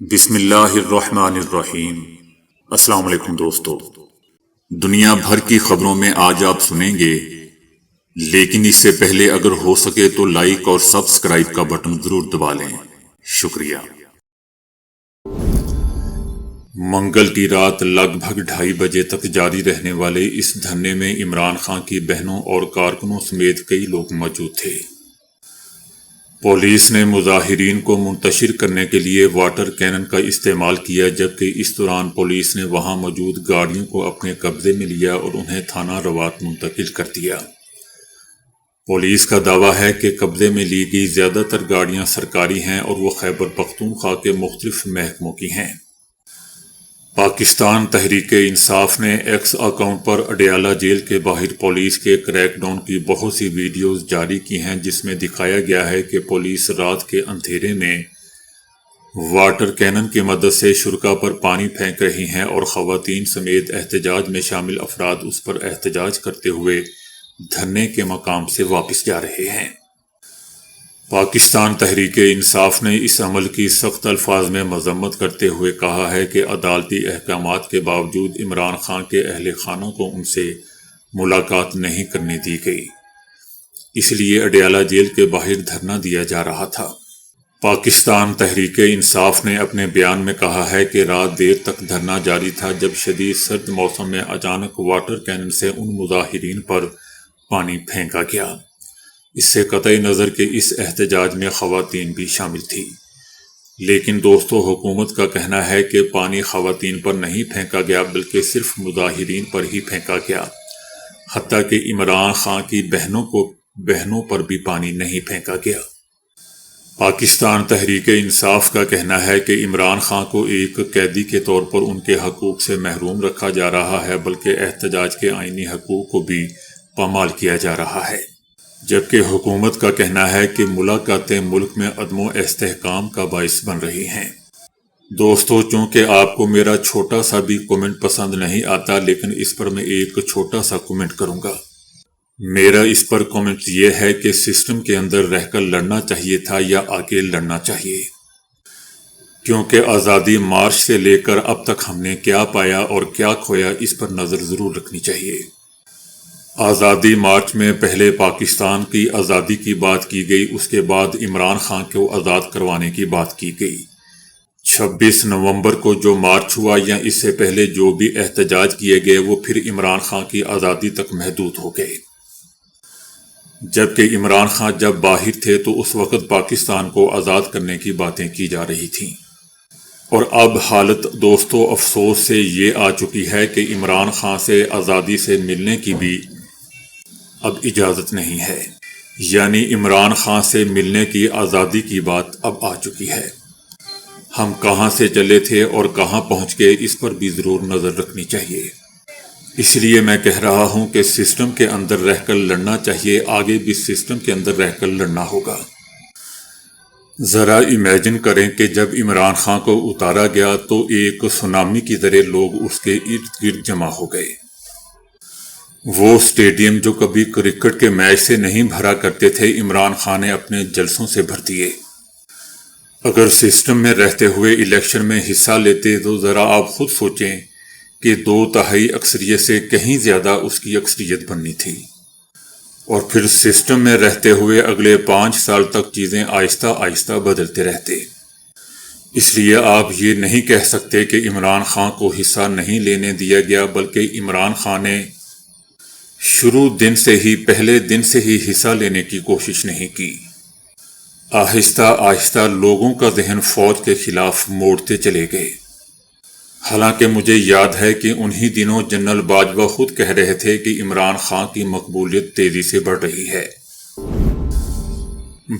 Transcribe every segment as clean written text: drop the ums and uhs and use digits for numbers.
بسم اللہ الرحمن الرحیم۔ السلام علیکم دوستو، دنیا بھر کی خبروں میں آج آپ سنیں گے، لیکن اس سے پہلے اگر ہو سکے تو لائک اور سبسکرائب کا بٹن ضرور دبا لیں۔ شکریہ۔ منگل کی رات لگ بھگ 2:30 بجے تک جاری رہنے والے اس دھرنے میں عمران خان کی بہنوں اور کارکنوں سمیت کئی لوگ موجود تھے۔ پولیس نے مظاہرین کو منتشر کرنے کے لیے واٹر کینن کا استعمال کیا، جبکہ اس دوران پولیس نے وہاں موجود گاڑیوں کو اپنے قبضے میں لیا اور انہیں تھانہ روات منتقل کر دیا۔ پولیس کا دعویٰ ہے کہ قبضے میں لی گئی زیادہ تر گاڑیاں سرکاری ہیں اور وہ خیبر پختونخوا کے مختلف محکموں کی ہیں۔ پاکستان تحریک انصاف نے ایکس اکاؤنٹ پر اڈیالہ جیل کے باہر پولیس کے کریک ڈاؤن کی بہت سی ویڈیوز جاری کی ہیں، جس میں دکھایا گیا ہے کہ پولیس رات کے اندھیرے میں واٹر کینن کی مدد سے شرکاء پر پانی پھینک رہی ہیں اور خواتین سمیت احتجاج میں شامل افراد اس پر احتجاج کرتے ہوئے دھرنے کے مقام سے واپس جا رہے ہیں۔ پاکستان تحریک انصاف نے اس عمل کی سخت الفاظ میں مذمت کرتے ہوئے کہا ہے کہ عدالتی احکامات کے باوجود عمران خان کے اہل خانہ کو ان سے ملاقات نہیں کرنے دی گئی، اس لیے اڈیالہ جیل کے باہر دھرنا دیا جا رہا تھا۔ پاکستان تحریک انصاف نے اپنے بیان میں کہا ہے کہ رات دیر تک دھرنا جاری تھا جب شدید سرد موسم میں اچانک واٹر کینن سے ان مظاہرین پر پانی پھینکا گیا۔ اس سے قطع نظر کہ اس احتجاج میں خواتین بھی شامل تھی، لیکن دوستو، حکومت کا کہنا ہے کہ پانی خواتین پر نہیں پھینکا گیا بلکہ صرف مظاہرین پر ہی پھینکا گیا، حتیٰ کہ عمران خان کی بہنوں پر بھی پانی نہیں پھینکا گیا۔ پاکستان تحریک انصاف کا کہنا ہے کہ عمران خان کو ایک قیدی کے طور پر ان کے حقوق سے محروم رکھا جا رہا ہے، بلکہ احتجاج کے آئینی حقوق کو بھی پامال کیا جا رہا ہے، جبکہ حکومت کا کہنا ہے کہ ملاقاتیں ملک میں عدم و استحکام کا باعث بن رہی ہیں۔ دوستو، چونکہ آپ کو میرا چھوٹا سا بھی کومنٹ پسند نہیں آتا، لیکن اس پر میں ایک چھوٹا سا کومنٹ کروں گا۔ میرا اس پر کومنٹ یہ ہے کہ سسٹم کے اندر رہ کر لڑنا چاہیے تھا یا آگے لڑنا چاہیے، کیونکہ آزادی مارچ سے لے کر اب تک ہم نے کیا پایا اور کیا کھویا، اس پر نظر ضرور رکھنی چاہیے۔ آزادی مارچ میں پہلے پاکستان کی آزادی کی بات کی گئی، اس کے بعد عمران خان کو آزاد کروانے کی بات کی گئی۔ 26 نومبر کو جو مارچ ہوا یا اس سے پہلے جو بھی احتجاج کیے گئے، وہ پھر عمران خان کی آزادی تک محدود ہو گئے، جبکہ عمران خان جب باہر تھے تو اس وقت پاکستان کو آزاد کرنے کی باتیں کی جا رہی تھیں۔ اور اب حالت دوستو افسوس سے یہ آ چکی ہے کہ عمران خان سے آزادی سے ملنے کی بھی اب اجازت نہیں ہے، یعنی عمران خان سے ملنے کی آزادی کی بات اب آ چکی ہے۔ ہم کہاں سے چلے تھے اور کہاں پہنچ گئے، اس پر بھی ضرور نظر رکھنی چاہیے۔ اس لیے میں کہہ رہا ہوں کہ سسٹم کے اندر رہ کر لڑنا چاہیے، آگے بھی سسٹم کے اندر رہ کر لڑنا ہوگا۔ ذرا امیجن کریں کہ جب عمران خان کو اتارا گیا تو ایک سونامی کی طرح لوگ اس کے ارد گرد جمع ہو گئے۔ وہ اسٹیڈیم جو کبھی کرکٹ کے میچ سے نہیں بھرا کرتے تھے، عمران خان نے اپنے جلسوں سے بھر دیے۔ اگر سسٹم میں رہتے ہوئے الیکشن میں حصہ لیتے تو ذرا آپ خود سوچیں کہ 2/3 اکثریت سے کہیں زیادہ اس کی اکثریت بننی تھی، اور پھر سسٹم میں رہتے ہوئے اگلے 5 سال تک چیزیں آہستہ آہستہ بدلتے رہتے۔ اس لیے آپ یہ نہیں کہہ سکتے کہ عمران خان کو حصہ نہیں لینے دیا گیا، بلکہ عمران خان نے پہلے دن سے ہی حصہ لینے کی کوشش نہیں کی۔ آہستہ آہستہ لوگوں کا ذہن فوج کے خلاف موڑتے چلے گئے۔ حالانکہ مجھے یاد ہے کہ انہی دنوں جنرل باجوہ خود کہہ رہے تھے کہ عمران خان کی مقبولیت تیزی سے بڑھ رہی ہے۔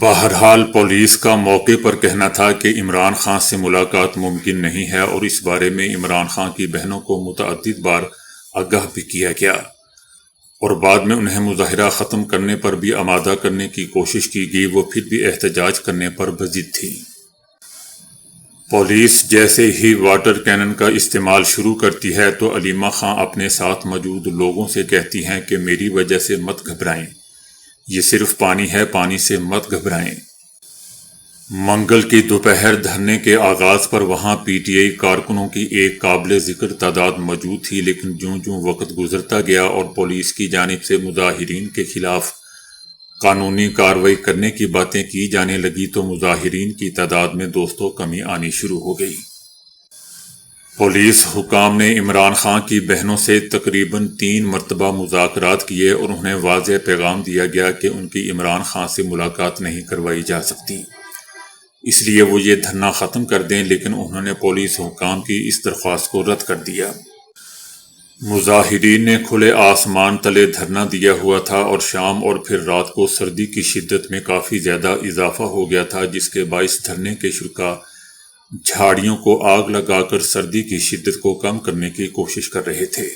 بہرحال پولیس کا موقع پر کہنا تھا کہ عمران خان سے ملاقات ممکن نہیں ہے، اور اس بارے میں عمران خان کی بہنوں کو متعدد بار آگاہ بھی کیا گیا، اور بعد میں انہیں مظاہرہ ختم کرنے پر بھی آمادہ کرنے کی کوشش کی گئی، وہ پھر بھی احتجاج کرنے پر بضد تھی۔ پولیس جیسے ہی واٹر کینن کا استعمال شروع کرتی ہے تو علیمہ خان اپنے ساتھ موجود لوگوں سے کہتی ہیں کہ میری وجہ سے مت گھبرائیں، یہ صرف پانی ہے، پانی سے مت گھبرائیں۔ منگل کی دوپہر دھرنے کے آغاز پر وہاں پی ٹی آئی کارکنوں کی ایک قابل ذکر تعداد موجود تھی، لیکن جوں جوں وقت گزرتا گیا اور پولیس کی جانب سے مظاہرین کے خلاف قانونی کارروائی کرنے کی باتیں کی جانے لگی تو مظاہرین کی تعداد میں دوستوں کمی آنی شروع ہو گئی۔ پولیس حکام نے عمران خان کی بہنوں سے تقریباً 3 مرتبہ مذاکرات کیے اور انہیں واضح پیغام دیا گیا کہ ان کی عمران خان سے ملاقات نہیں کروائی جا سکتی، اس لیے وہ یہ دھرنا ختم کر دیں، لیکن انہوں نے پولیس حکام کی اس درخواست کو رد کر دیا۔ مظاہرین نے کھلے آسمان تلے دھرنا دیا ہوا تھا اور شام اور پھر رات کو سردی کی شدت میں کافی زیادہ اضافہ ہو گیا تھا، جس کے باعث دھرنے کے شرکاء جھاڑیوں کو آگ لگا کر سردی کی شدت کو کم کرنے کی کوشش کر رہے تھے۔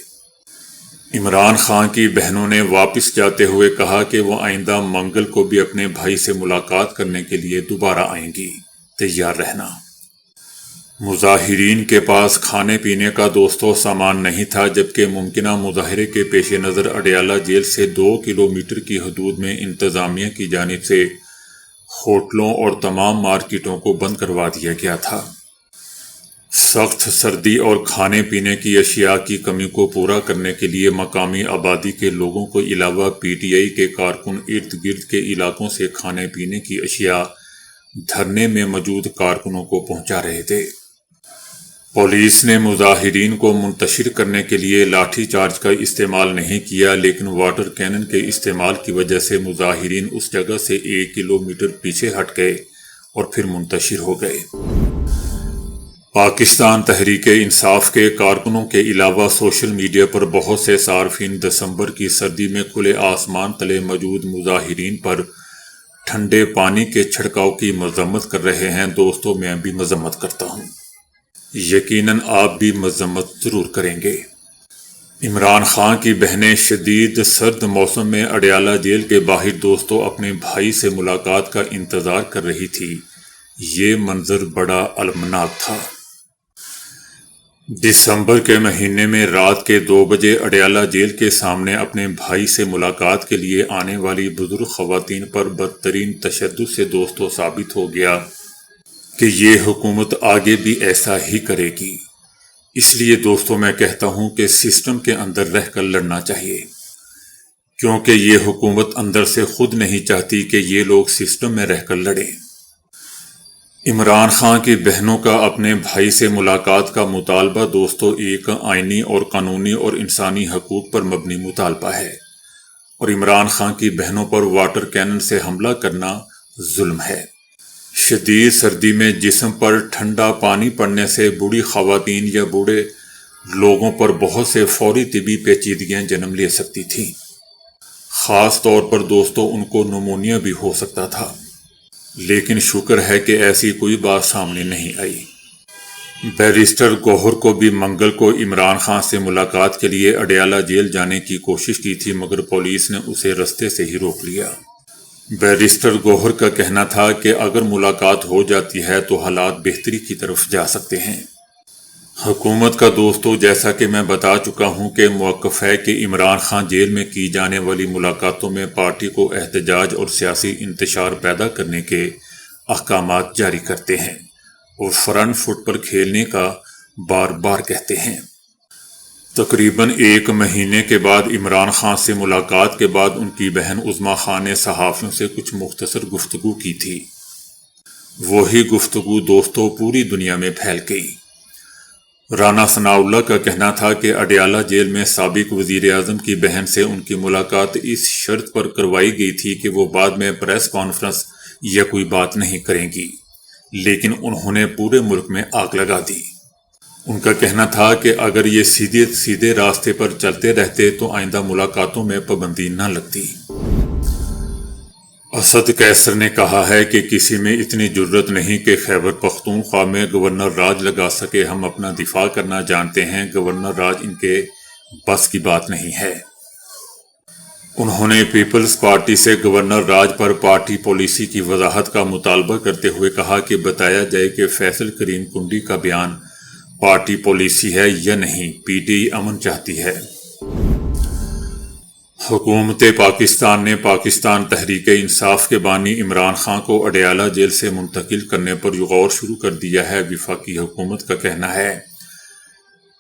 عمران خان کی بہنوں نے واپس جاتے ہوئے کہا کہ وہ آئندہ منگل کو بھی اپنے بھائی سے ملاقات کرنے کے لیے دوبارہ آئیں گی، تیار رہنا۔ مظاہرین کے پاس کھانے پینے کا دوستوں سامان نہیں تھا، جبکہ ممکنہ مظاہرے کے پیش نظر اڈیالہ جیل سے 2 کلومیٹر کی حدود میں انتظامیہ کی جانب سے ہوٹلوں اور تمام مارکیٹوں کو بند کروا دیا گیا تھا۔ سخت سردی اور کھانے پینے کی اشیاء کی کمی کو پورا کرنے کے لیے مقامی آبادی کے لوگوں کو علاوہ پی ٹی آئی کے کارکن ارد گرد کے علاقوں سے کھانے پینے کی اشیاء دھرنے میں موجود کارکنوں کو پہنچا رہے تھے۔ پولیس نے مظاہرین کو منتشر کرنے کے لیے لاٹھی چارج کا استعمال نہیں کیا، لیکن واٹر کینن کے استعمال کی وجہ سے مظاہرین اس جگہ سے 1 کلومیٹر پیچھے ہٹ گئے اور پھر منتشر ہو گئے۔ پاکستان تحریک انصاف کے کارکنوں کے علاوہ سوشل میڈیا پر بہت سے صارفین دسمبر کی سردی میں کھلے آسمان تلے موجود مظاہرین پر ٹھنڈے پانی کے چھڑکاؤ کی مذمت کر رہے ہیں۔ دوستوں، میں بھی مذمت کرتا ہوں، یقیناً آپ بھی مذمت ضرور کریں گے۔ عمران خان کی بہنیں شدید سرد موسم میں اڈیالہ جیل کے باہر دوستوں اپنے بھائی سے ملاقات کا انتظار کر رہی تھی۔ یہ منظر بڑا المناک تھا۔ دسمبر کے مہینے میں رات کے 2 بجے اڈیالہ جیل کے سامنے اپنے بھائی سے ملاقات کے لیے آنے والی بزرگ خواتین پر بدترین تشدد سے دوستوں ثابت ہو گیا کہ یہ حکومت آگے بھی ایسا ہی کرے گی۔ اس لیے دوستوں، میں کہتا ہوں کہ سسٹم کے اندر رہ کر لڑنا چاہیے، کیونکہ یہ حکومت اندر سے خود نہیں چاہتی کہ یہ لوگ سسٹم میں رہ کر لڑیں۔ عمران خان کی بہنوں کا اپنے بھائی سے ملاقات کا مطالبہ دوستوں ایک آئینی اور قانونی اور انسانی حقوق پر مبنی مطالبہ ہے، اور عمران خان کی بہنوں پر واٹر کینن سے حملہ کرنا ظلم ہے۔ شدید سردی میں جسم پر ٹھنڈا پانی پڑنے سے بوڑھی خواتین یا بوڑھے لوگوں پر بہت سے فوری طبی پیچیدگیاں جنم لے سکتی تھیں۔ خاص طور پر دوستوں ان کو نمونیا بھی ہو سکتا تھا، لیکن شکر ہے کہ ایسی کوئی بات سامنے نہیں آئی۔ بیرسٹر گوہر کو بھی منگل کو عمران خان سے ملاقات کے لیے اڈیالہ جیل جانے کی کوشش کی تھی، مگر پولیس نے اسے رستے سے ہی روک لیا۔ بیرسٹر گوہر کا کہنا تھا کہ اگر ملاقات ہو جاتی ہے تو حالات بہتری کی طرف جا سکتے ہیں۔ حکومت کا دوستوں، جیسا کہ میں بتا چکا ہوں کہ موقف ہے کہ عمران خان جیل میں کی جانے والی ملاقاتوں میں پارٹی کو احتجاج اور سیاسی انتشار پیدا کرنے کے احکامات جاری کرتے ہیں اور فرنٹ فٹ پر کھیلنے کا بار بار کہتے ہیں۔ تقریباً 1 مہینے کے بعد عمران خان سے ملاقات کے بعد ان کی بہن عظمیٰ خان نے صحافیوں سے کچھ مختصر گفتگو کی تھی۔ وہی گفتگو دوستوں پوری دنیا میں پھیل گئی۔ رانا ثناء اللہ کا کہنا تھا کہ اڈیالہ جیل میں سابق وزیر اعظم کی بہن سے ان کی ملاقات اس شرط پر کروائی گئی تھی کہ وہ بعد میں پریس کانفرنس یا کوئی بات نہیں کریں گی، لیکن انہوں نے پورے ملک میں آگ لگا دی۔ ان کا کہنا تھا کہ اگر یہ سیدھے راستے پر چلتے رہتے تو آئندہ ملاقاتوں میں پابندی نہ لگتی۔ اسد قیصر نے کہا ہے کہ کسی میں اتنی جرت نہیں کہ خیبر پختونخوا میں گورنر راج لگا سکے۔ ہم اپنا دفاع کرنا جانتے ہیں، گورنر راج ان کے بس کی بات نہیں ہے۔ انہوں نے پیپلز پارٹی سے گورنر راج پر پارٹی پالیسی کی وضاحت کا مطالبہ کرتے ہوئے کہا کہ بتایا جائے کہ فیصل کریم کنڈی کا بیان پارٹی پالیسی ہے یا نہیں۔ پی ٹی آئی امن چاہتی ہے۔ حکومت پاکستان نے پاکستان تحریک انصاف کے بانی عمران خان کو اڈیالہ جیل سے منتقل کرنے پر غور شروع کر دیا ہے۔ وفاقی حکومت کا کہنا ہے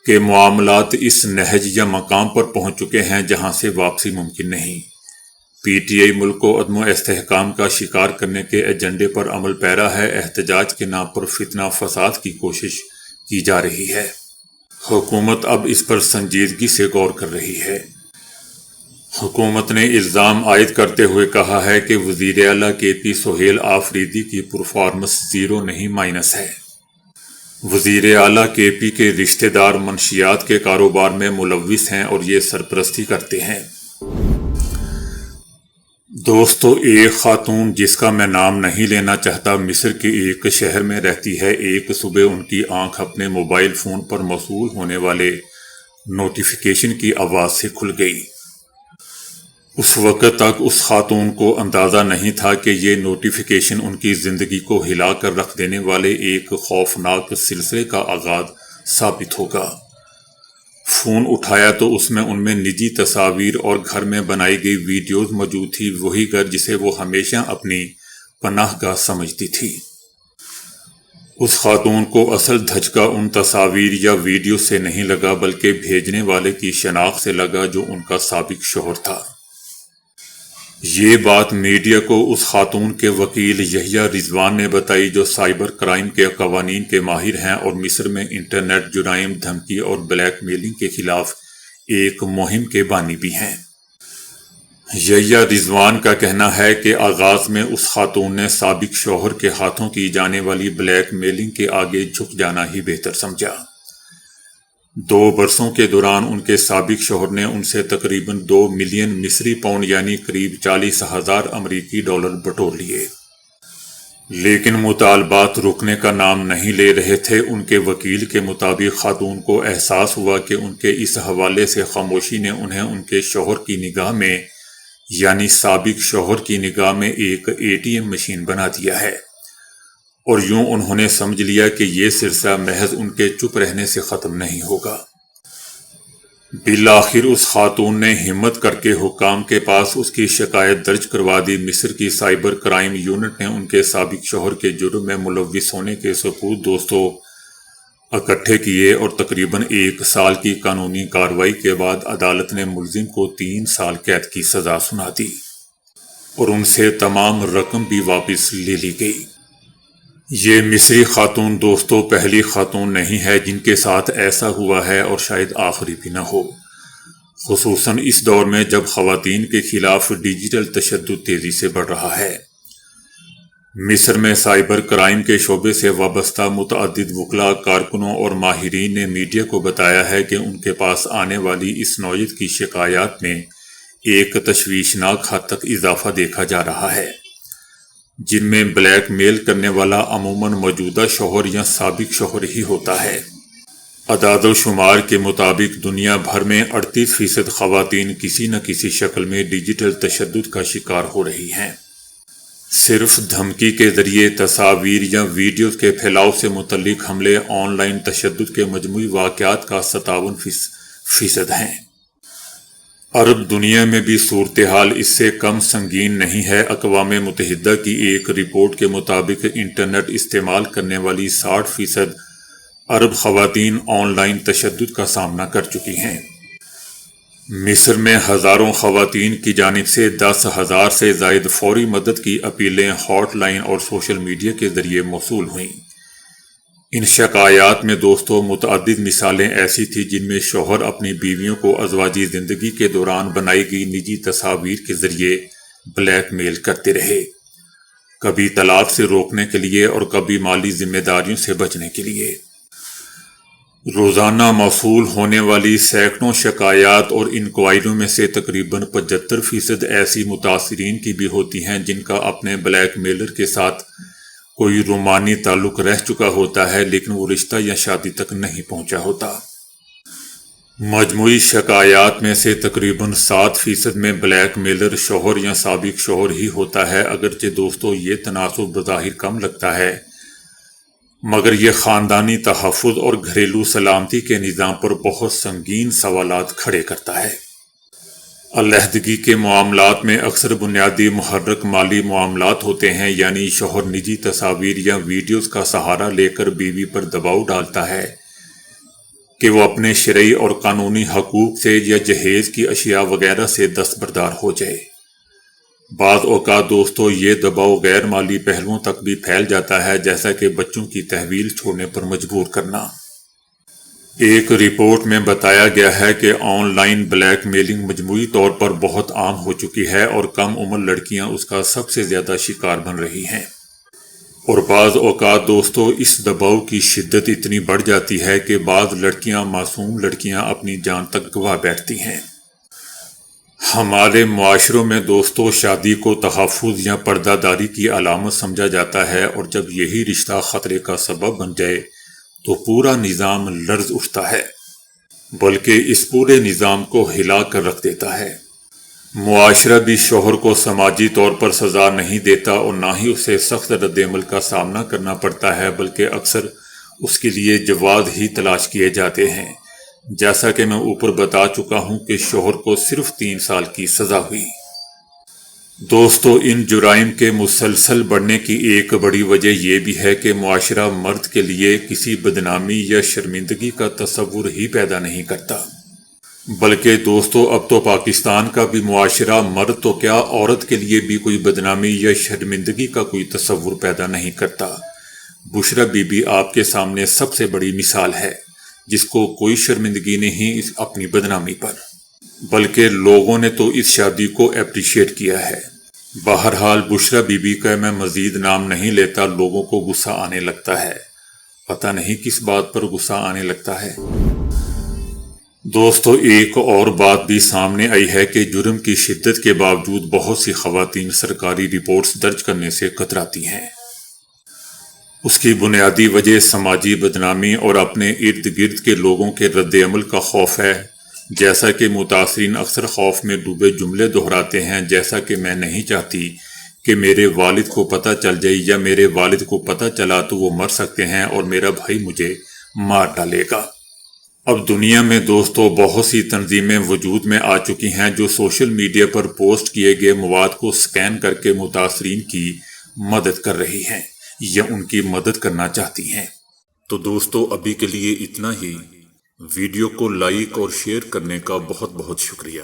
کہ معاملات اس نہج یا مقام پر پہنچ چکے ہیں جہاں سے واپسی ممکن نہیں۔ پی ٹی آئی ملک کو عدم استحکام کا شکار کرنے کے ایجنڈے پر عمل پیرا ہے۔ احتجاج کے نام پر فتنہ فساد کی کوشش کی جا رہی ہے۔ حکومت اب اس پر سنجیدگی سے غور کر رہی ہے۔ حکومت نے الزام عائد کرتے ہوئے کہا ہے کہ وزیر اعلیٰ کے پی سہیل آفریدی کی پرفارمنس زیرو نہیں مائنس ہے۔ وزیر اعلیٰ کے پی کے رشتہ دار منشیات کے کاروبار میں ملوث ہیں اور یہ سرپرستی کرتے ہیں۔ دوستو، ایک خاتون جس کا میں نام نہیں لینا چاہتا مصر کے ایک شہر میں رہتی ہے۔ ایک صبح ان کی آنکھ اپنے موبائل فون پر موصول ہونے والے نوٹیفیکیشن کی آواز سے کھل گئی۔ اس وقت تک اس خاتون کو اندازہ نہیں تھا کہ یہ نوٹیفیکیشن ان کی زندگی کو ہلا کر رکھ دینے والے ایک خوفناک سلسلے کا آغاز ثابت ہوگا۔ فون اٹھایا تو اس میں ان میں نجی تصاویر اور گھر میں بنائی گئی ویڈیوز موجود تھی، وہی گھر جسے وہ ہمیشہ اپنی پناہ گاہ سمجھتی تھی۔ اس خاتون کو اصل دھچکا ان تصاویر یا ویڈیو سے نہیں لگا بلکہ بھیجنے والے کی شناخت سے لگا جو ان کا سابق شوہر تھا۔ یہ بات میڈیا کو اس خاتون کے وکیل یحییٰ رضوان نے بتائی جو سائبر کرائم کے قوانین کے ماہر ہیں اور مصر میں انٹرنیٹ جرائم، دھمکی اور بلیک میلنگ کے خلاف ایک مہم کے بانی بھی ہیں۔ یحییٰ رضوان کا کہنا ہے کہ آغاز میں اس خاتون نے سابق شوہر کے ہاتھوں کی جانے والی بلیک میلنگ کے آگے جھک جانا ہی بہتر سمجھا۔ 2 برسوں کے دوران ان کے سابق شوہر نے ان سے تقریباً 2 ملین مصری پاؤنڈ یعنی قریب 40,000 امریکی ڈالر بٹور لیے، لیکن مطالبات رکنے کا نام نہیں لے رہے تھے۔ ان کے وکیل کے مطابق خاتون کو احساس ہوا کہ ان کے اس حوالے سے خاموشی نے انہیں ان کے شوہر کی نگاہ میں یعنی سابق شوہر کی نگاہ میں ایک ATM مشین بنا دیا ہے، اور یوں انہوں نے سمجھ لیا کہ یہ سلسلہ محض ان کے چپ رہنے سے ختم نہیں ہوگا۔ بالآخر اس خاتون نے ہمت کر کے حکام کے پاس اس کی شکایت درج کروا دی۔ مصر کی سائبر کرائم یونٹ نے ان کے سابق شوہر کے جرم میں ملوث ہونے کے ثبوت دوستوں اکٹھے کیے اور تقریباً 1 سال کی قانونی کارروائی کے بعد عدالت نے ملزم کو 3 سال قید کی سزا سنا دی اور ان سے تمام رقم بھی واپس لے لی گئی۔ یہ مصری خاتون دوستوں پہلی خاتون نہیں ہے جن کے ساتھ ایسا ہوا ہے اور شاید آخری بھی نہ ہو، خصوصاً اس دور میں جب خواتین کے خلاف ڈیجیٹل تشدد تیزی سے بڑھ رہا ہے۔ مصر میں سائبر کرائم کے شعبے سے وابستہ متعدد وکلاء، کارکنوں اور ماہرین نے میڈیا کو بتایا ہے کہ ان کے پاس آنے والی اس نوعیت کی شکایات میں ایک تشویشناک حد تک اضافہ دیکھا جا رہا ہے، جن میں بلیک میل کرنے والا عموماً موجودہ شوہر یا سابق شوہر ہی ہوتا ہے۔ اعداد و شمار کے مطابق دنیا بھر میں 38% خواتین کسی نہ کسی شکل میں ڈیجیٹل تشدد کا شکار ہو رہی ہیں۔ صرف دھمکی کے ذریعے تصاویر یا ویڈیوز کے پھیلاؤ سے متعلق حملے آن لائن تشدد کے مجموعی واقعات کا 57% ہیں۔ عرب دنیا میں بھی صورتحال اس سے کم سنگین نہیں ہے۔ اقوام متحدہ کی ایک رپورٹ کے مطابق انٹرنیٹ استعمال کرنے والی 60% عرب خواتین آن لائن تشدد کا سامنا کر چکی ہیں۔ مصر میں ہزاروں خواتین کی جانب سے 10,000 سے زائد فوری مدد کی اپیلیں ہاٹ لائن اور سوشل میڈیا کے ذریعے موصول ہوئیں۔ ان شکایات میں دوستوں متعدد مثالیں ایسی تھیں جن میں شوہر اپنی بیویوں کو ازواجی زندگی کے دوران بنائی گئی نجی تصاویر کے ذریعے بلیک میل کرتے رہے، کبھی طلاق سے روکنے کے لیے اور کبھی مالی ذمہ داریوں سے بچنے کے لیے۔ روزانہ موصول ہونے والی سینکڑوں شکایات اور انکوائریوں میں سے تقریباً 75% ایسی متاثرین کی بھی ہوتی ہیں جن کا اپنے بلیک میلر کے ساتھ کوئی رومانی تعلق رہ چکا ہوتا ہے لیکن وہ رشتہ یا شادی تک نہیں پہنچا ہوتا۔ مجموعی شکایات میں سے تقریباً 7% میں بلیک میلر شوہر یا سابق شوہر ہی ہوتا ہے۔ اگرچہ دوستو یہ تناسب بظاہر کم لگتا ہے، مگر یہ خاندانی تحفظ اور گھریلو سلامتی کے نظام پر بہت سنگین سوالات کھڑے کرتا ہے۔ علیحدگی کے معاملات میں اکثر بنیادی محرک مالی معاملات ہوتے ہیں، یعنی شوہر نجی تصاویر یا ویڈیوز کا سہارا لے کر بیوی پر دباؤ ڈالتا ہے کہ وہ اپنے شرعی اور قانونی حقوق سے یا جہیز کی اشیاء وغیرہ سے دستبردار ہو جائے۔ بعض اوقات دوستو یہ دباؤ غیر مالی پہلوؤں تک بھی پھیل جاتا ہے، جیسا کہ بچوں کی تحویل چھوڑنے پر مجبور کرنا۔ ایک رپورٹ میں بتایا گیا ہے کہ آن لائن بلیک میلنگ مجموعی طور پر بہت عام ہو چکی ہے اور کم عمر لڑکیاں اس کا سب سے زیادہ شکار بن رہی ہیں۔ اور بعض اوقات دوستو اس دباؤ کی شدت اتنی بڑھ جاتی ہے کہ بعض لڑکیاں، معصوم لڑکیاں، اپنی جان تک گنوا بیٹھتی ہیں۔ ہمارے معاشروں میں دوستو شادی کو تحفظ یا پردہ داری کی علامت سمجھا جاتا ہے، اور جب یہی رشتہ خطرے کا سبب بن جائے تو پورا نظام لرز اٹھتا ہے، بلکہ اس پورے نظام کو ہلا کر رکھ دیتا ہے۔ معاشرہ بھی شوہر کو سماجی طور پر سزا نہیں دیتا اور نہ ہی اسے سخت رد عمل کا سامنا کرنا پڑتا ہے، بلکہ اکثر اس کے لیے جواز ہی تلاش کیے جاتے ہیں۔ جیسا کہ میں اوپر بتا چکا ہوں کہ شوہر کو صرف 3 سال کی سزا ہوئی۔ دوستو ان جرائم کے مسلسل بڑھنے کی ایک بڑی وجہ یہ بھی ہے کہ معاشرہ مرد کے لیے کسی بدنامی یا شرمندگی کا تصور ہی پیدا نہیں کرتا، بلکہ دوستو اب تو پاکستان کا بھی معاشرہ مرد تو کیا، عورت کے لیے بھی کوئی بدنامی یا شرمندگی کا کوئی تصور پیدا نہیں کرتا۔ بشرا بی بی آپ کے سامنے سب سے بڑی مثال ہے، جس کو کوئی شرمندگی نہیں اپنی بدنامی پر، بلکہ لوگوں نے تو اس شادی کو اپریشیٹ کیا ہے۔ بہرحال بشرا بی بی کا میں مزید نام نہیں لیتا، لوگوں کو غصہ آنے لگتا ہے، پتہ نہیں کس بات پر غصہ آنے لگتا ہے۔ دوستو ایک اور بات بھی سامنے آئی ہے کہ جرم کی شدت کے باوجود بہت سی خواتین سرکاری رپورٹس درج کرنے سے کتراتی ہیں۔ اس کی بنیادی وجہ سماجی بدنامی اور اپنے ارد گرد کے لوگوں کے رد عمل کا خوف ہے۔ جیسا کہ متاثرین اکثر خوف میں ڈوبے جملے دہراتے ہیں، جیسا کہ میں نہیں چاہتی کہ میرے والد کو پتہ چل جائے، یا میرے والد کو پتہ چلا تو وہ مر سکتے ہیں اور میرا بھائی مجھے مار ڈالے گا۔ اب دنیا میں دوستو بہت سی تنظیمیں وجود میں آ چکی ہیں جو سوشل میڈیا پر پوسٹ کیے گئے مواد کو سکین کر کے متاثرین کی مدد کر رہی ہیں یا ان کی مدد کرنا چاہتی ہیں۔ تو دوستو ابھی کے لیے اتنا ہی۔ ویڈیو کو لائک اور شیئر کرنے کا بہت بہت شکریہ۔